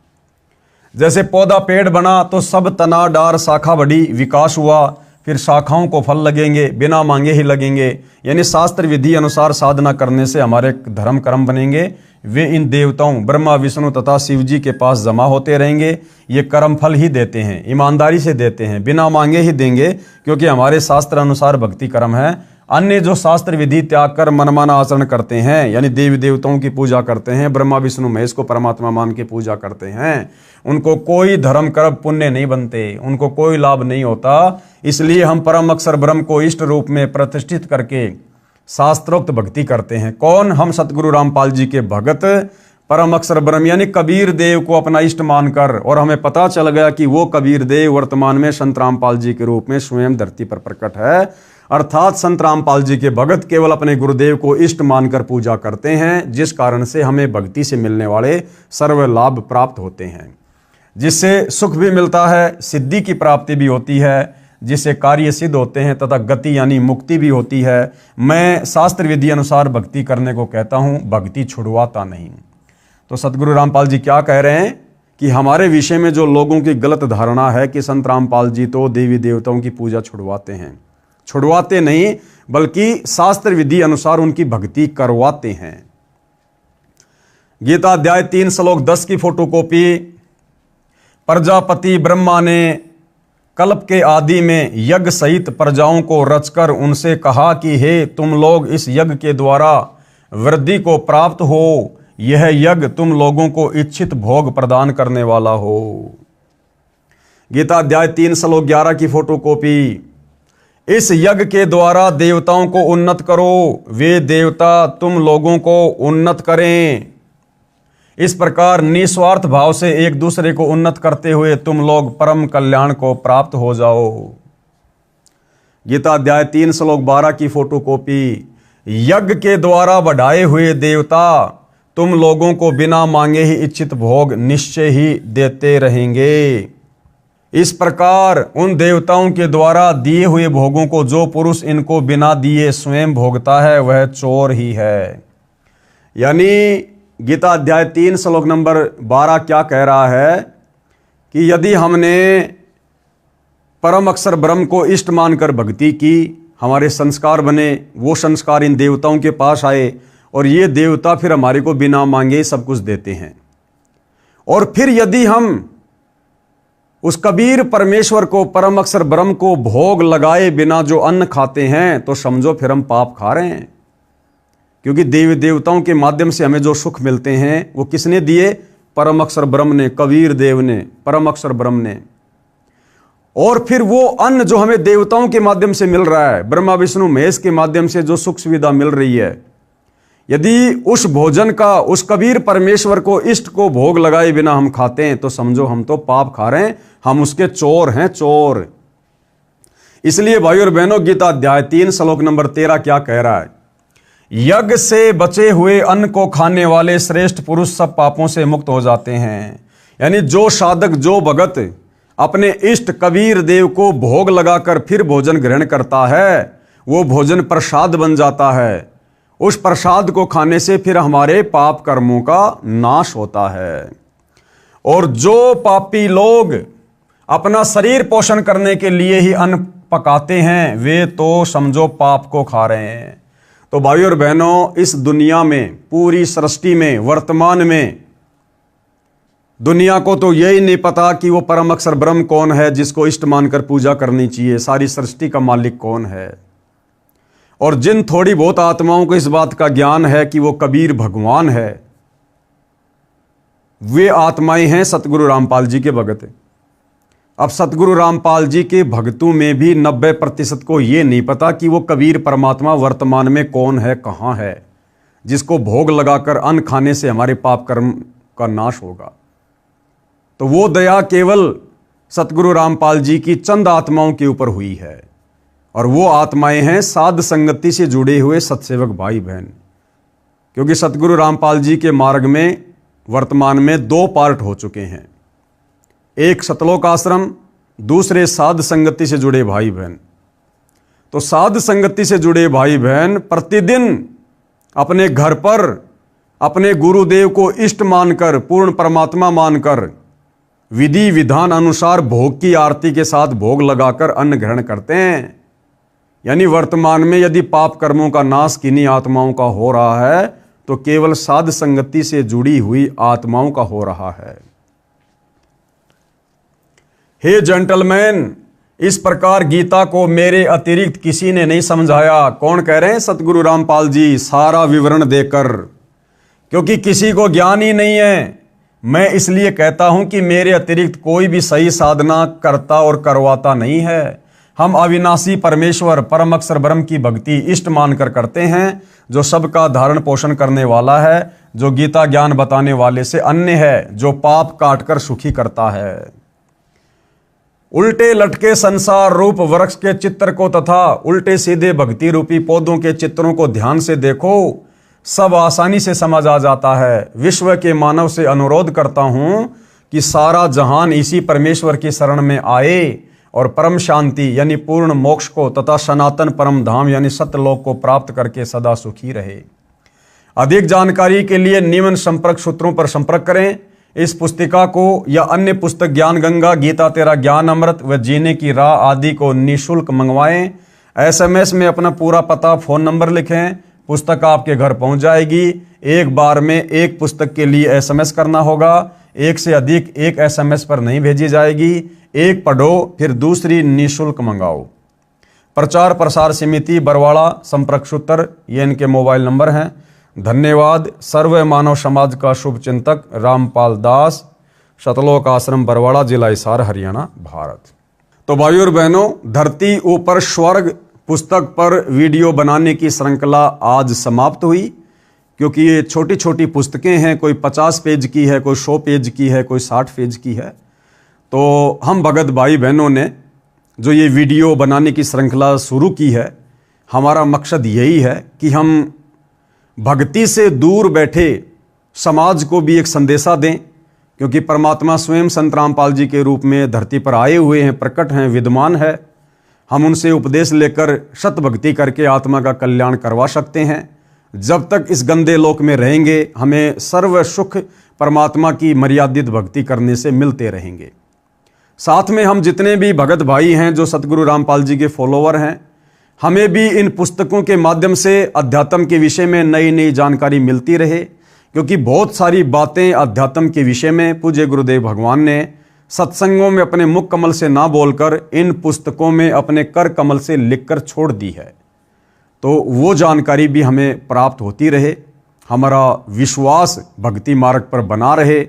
जैसे पौधा पेड़ बना तो सब तना, डार, शाखा बढ़ी, विकास हुआ, फिर शाखाओं को फल लगेंगे, बिना मांगे ही लगेंगे। यानी शास्त्र विधि अनुसार साधना करने से हमारे धर्म कर्म बनेंगे। वे इन देवताओं ब्रह्मा विष्णु तथा शिव जी के पास जमा होते रहेंगे। ये कर्म फल ही देते हैं, ईमानदारी से देते हैं, बिना मांगे ही देंगे, क्योंकि हमारे शास्त्र अनुसार भक्ति कर्म है। अन्य जो शास्त्र विधि त्याग कर मनमाना आचरण करते हैं, यानी देवी देवताओं की पूजा करते हैं, ब्रह्मा विष्णु महेश को परमात्मा मान के पूजा करते हैं, उनको कोई धर्म कर्म पुण्य नहीं बनते, उनको कोई लाभ नहीं होता। इसलिए हम परम अक्षर ब्रह्म को इष्ट रूप में प्रतिष्ठित करके शास्त्रोक्त भक्ति करते हैं। कौन? हम सतगुरु रामपाल जी के भगत परम अक्षर ब्रह्म यानी कबीर देव को अपना इष्ट मानकर, और हमें पता चल गया कि वो कबीर देव वर्तमान में संत रामपाल जी के रूप में स्वयं धरती पर प्रकट है। अर्थात संत रामपाल जी के भगत केवल अपने गुरुदेव को इष्ट मानकर पूजा करते हैं, जिस कारण से हमें भक्ति से मिलने वाले सर्व लाभ प्राप्त होते हैं, जिससे सुख भी मिलता है, सिद्धि की प्राप्ति भी होती है, जिससे कार्य सिद्ध होते हैं तथा गति यानी मुक्ति भी होती है। मैं शास्त्र विधि अनुसार भक्ति करने को कहता हूँ, भक्ति छुड़वाता नहीं। तो सतगुरु रामपाल जी क्या कह रहे हैं कि हमारे विषय में जो लोगों की गलत धारणा है कि संत रामपाल जी तो देवी देवताओं की पूजा छुड़वाते हैं, छुड़वाते नहीं बल्कि शास्त्र विधि अनुसार उनकी भक्ति करवाते हैं। गीता अध्याय 3 श्लोक 10 की फोटोकॉपी प्रजापति ब्रह्मा ने कल्प के आदि में यज्ञ सहित प्रजाओं को रचकर उनसे कहा कि हे तुम लोग इस यज्ञ के द्वारा वृद्धि को प्राप्त हो, यह यज्ञ तुम लोगों को इच्छित भोग प्रदान करने वाला हो। गीता अध्याय 3 श्लोक 11 की फोटोकॉपी। इस यज्ञ के द्वारा देवताओं को उन्नत करो, वे देवता तुम लोगों को उन्नत करें। इस प्रकार निस्वार्थ भाव से एक दूसरे को उन्नत करते हुए तुम लोग परम कल्याण को प्राप्त हो जाओ। गीता अध्याय 3 श्लोक 12 की फोटोकॉपी। यज्ञ के द्वारा बढ़ाए हुए देवता तुम लोगों को बिना मांगे ही इच्छित भोग निश्चय ही देते रहेंगे। इस प्रकार उन देवताओं के द्वारा दिए हुए भोगों को जो पुरुष इनको बिना दिए स्वयं भोगता है वह चोर ही है। यानी गीता अध्याय 3 श्लोक नंबर 12 क्या कह रहा है कि यदि हमने परम अक्षर ब्रह्म को इष्ट मानकर भक्ति की, हमारे संस्कार बने, वो संस्कार इन देवताओं के पास आए और ये देवता फिर हमारे को बिना मांगे सब कुछ देते हैं। और फिर यदि हम उस कबीर परमेश्वर को, परम अक्षर ब्रह्म को भोग लगाए बिना जो अन्न खाते हैं तो समझो फिर हम पाप खा रहे हैं। क्योंकि देवी देवताओं के माध्यम से हमें जो सुख मिलते हैं वो किसने दिए? परम अक्षर ब्रह्म ने, कबीर देव ने, परम अक्षर ब्रह्म ने। और फिर वो अन्न जो हमें देवताओं के माध्यम से मिल रहा है, ब्रह्मा विष्णु महेश के माध्यम से जो सुख सुविधा मिल रही है, यदि उस भोजन का उस कबीर परमेश्वर को, इष्ट को भोग लगाए बिना हम खाते हैं तो समझो हम तो पाप खा रहे हैं, हम उसके चोर हैं, चोर। इसलिए भाई और बहनों, गीता अध्याय 3 श्लोक नंबर 13 क्या कह रहा है? यज्ञ से बचे हुए अन्न को खाने वाले श्रेष्ठ पुरुष सब पापों से मुक्त हो जाते हैं। यानी जो साधक, जो भगत अपने इष्ट कबीर देव को भोग लगाकर फिर भोजन ग्रहण करता है, वो भोजन प्रसाद बन जाता है। उस प्रसाद को खाने से फिर हमारे पाप कर्मों का नाश होता है। और जो पापी लोग अपना शरीर पोषण करने के लिए ही अन्न पकाते हैं, वे तो समझो पाप को खा रहे हैं। तो भाई और बहनों, इस दुनिया में, पूरी सृष्टि में, वर्तमान में दुनिया को तो यही नहीं पता कि वो परम अक्षर ब्रह्म कौन है जिसको इष्ट मानकर पूजा करनी चाहिए, सारी सृष्टि का मालिक कौन है। और जिन थोड़ी बहुत आत्माओं को इस बात का ज्ञान है कि वो कबीर भगवान है, वे आत्माएं हैं सतगुरु रामपाल जी के भगत। अब सतगुरु रामपाल जी के भक्तों में भी 90% को ये नहीं पता कि वो कबीर परमात्मा वर्तमान में कौन है, कहाँ है, जिसको भोग लगाकर अन्न खाने से हमारे पाप कर्म का नाश होगा। तो वो दया केवल सतगुरु रामपाल जी की चंद आत्माओं के ऊपर हुई है। और वो आत्माएं हैं साध संगति से जुड़े हुए सत्सेवक भाई बहन। क्योंकि सतगुरु रामपाल जी के मार्ग में वर्तमान में 2 पार्ट हो चुके हैं, एक सतलोक आश्रम, दूसरे साध संगति से जुड़े भाई बहन। तो साध संगति से जुड़े भाई बहन प्रतिदिन अपने घर पर अपने गुरुदेव को इष्ट मानकर, पूर्ण परमात्मा मानकर, विधि विधान अनुसार भोग की आरती के साथ भोग लगाकर अन्न ग्रहण करते हैं। यानी वर्तमान में यदि पाप कर्मों का नाश किन्हीं आत्माओं का हो रहा है तो केवल साध संगति से जुड़ी हुई आत्माओं का हो रहा है। हे जेंटलमैन, इस प्रकार गीता को मेरे अतिरिक्त किसी ने नहीं समझाया। कौन कह रहे हैं? सतगुरु रामपाल जी, सारा विवरण देकर। क्योंकि किसी को ज्ञान ही नहीं है। मैं इसलिए कहता हूं कि मेरे अतिरिक्त कोई भी सही साधना करता और करवाता नहीं है। हम अविनाशी परमेश्वर परम अक्षर ब्रह्म की भक्ति इष्ट मानकर करते हैं, जो सबका धारण पोषण करने वाला है, जो गीता ज्ञान बताने वाले से अन्य है, जो पाप काटकर सुखी करता है। उल्टे लटके संसार रूप वृक्ष के चित्र को तथा उल्टे सीधे भक्ति रूपी पौधों के चित्रों को ध्यान से देखो, सब आसानी से समझ आ जाता है। विश्व के मानव से अनुरोध करता हूं कि सारा जहान इसी परमेश्वर की शरण में आए और परम शांति यानी पूर्ण मोक्ष को तथा सनातन परम धाम यानी सत्यलोक को प्राप्त करके सदा सुखी रहे। अधिक जानकारी के लिए निम्न संपर्क सूत्रों पर संपर्क करें। इस पुस्तिका को या अन्य पुस्तक ज्ञान गंगा, गीता तेरा ज्ञान अमृत व जीने की राह आदि को निःशुल्क मंगवाएं। SMS में अपना पूरा पता, फोन नंबर लिखें, पुस्तक आपके घर पहुंच जाएगी। एक बार में एक पुस्तक के लिए SMS करना होगा, एक से अधिक एक SMS पर नहीं भेजी जाएगी। एक पढ़ो फिर दूसरी निःशुल्क मंगाओ। प्रचार प्रसार समिति बरवाड़ा, संपर्क सूत्र ये इनके मोबाइल नंबर हैं। धन्यवाद। सर्व मानव समाज का शुभ चिंतक रामपाल दास, शतलोक आश्रम बरवाड़ा, जिला हिसार, हरियाणा, भारत। तो भाइयों और बहनों, धरती ऊपर स्वर्ग पुस्तक पर वीडियो बनाने की श्रृंखला आज समाप्त हुई, क्योंकि ये छोटी छोटी पुस्तकें हैं, कोई 50 पेज की है, कोई 100 पेज की है, कोई 60 पेज की है। तो हम भगत भाई बहनों ने जो ये वीडियो बनाने की श्रृंखला शुरू की है, हमारा मकसद यही है कि हम भक्ति से दूर बैठे समाज को भी एक संदेशा दें, क्योंकि परमात्मा स्वयं संत रामपाल जी के रूप में धरती पर आए हुए हैं, प्रकट हैं, विद्यमान है। हम उनसे उपदेश लेकर सत भक्ति करके आत्मा का कल्याण करवा सकते हैं। जब तक इस गंदे लोक में रहेंगे, हमें सर्व सुख परमात्मा की मर्यादित भक्ति करने से मिलते रहेंगे। साथ में हम जितने भी भगत भाई हैं जो सतगुरु रामपाल जी के फॉलोवर हैं, हमें भी इन पुस्तकों के माध्यम से अध्यात्म के विषय में नई नई जानकारी मिलती रहे, क्योंकि बहुत सारी बातें अध्यात्म के विषय में पूज्य गुरुदेव भगवान ने सत्संगों में अपने मुख कमल से ना बोलकर इन पुस्तकों में अपने कर कमल से लिखकर छोड़ दी है। तो वो जानकारी भी हमें प्राप्त होती रहे, हमारा विश्वास भक्ति मार्ग पर बना रहे,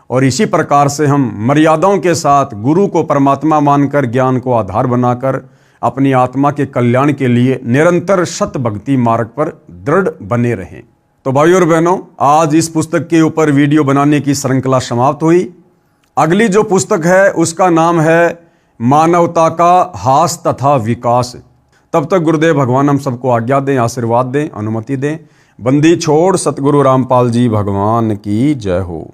और इसी प्रकार से हम मर्यादाओं के साथ गुरु को परमात्मा मानकर, ज्ञान को आधार बनाकर अपनी आत्मा के कल्याण के लिए निरंतर सत भक्ति मार्ग पर दृढ़ बने रहें। तो भाइयों और बहनों, आज इस पुस्तक के ऊपर वीडियो बनाने की श्रृंखला समाप्त हुई। अगली जो पुस्तक है उसका नाम है मानवता का हास तथा विकास। तब तक गुरुदेव भगवान हम सबको आज्ञा दें, आशीर्वाद दें, अनुमति दें। बंदी छोड़ सतगुरु रामपाल जी भगवान की जय हो।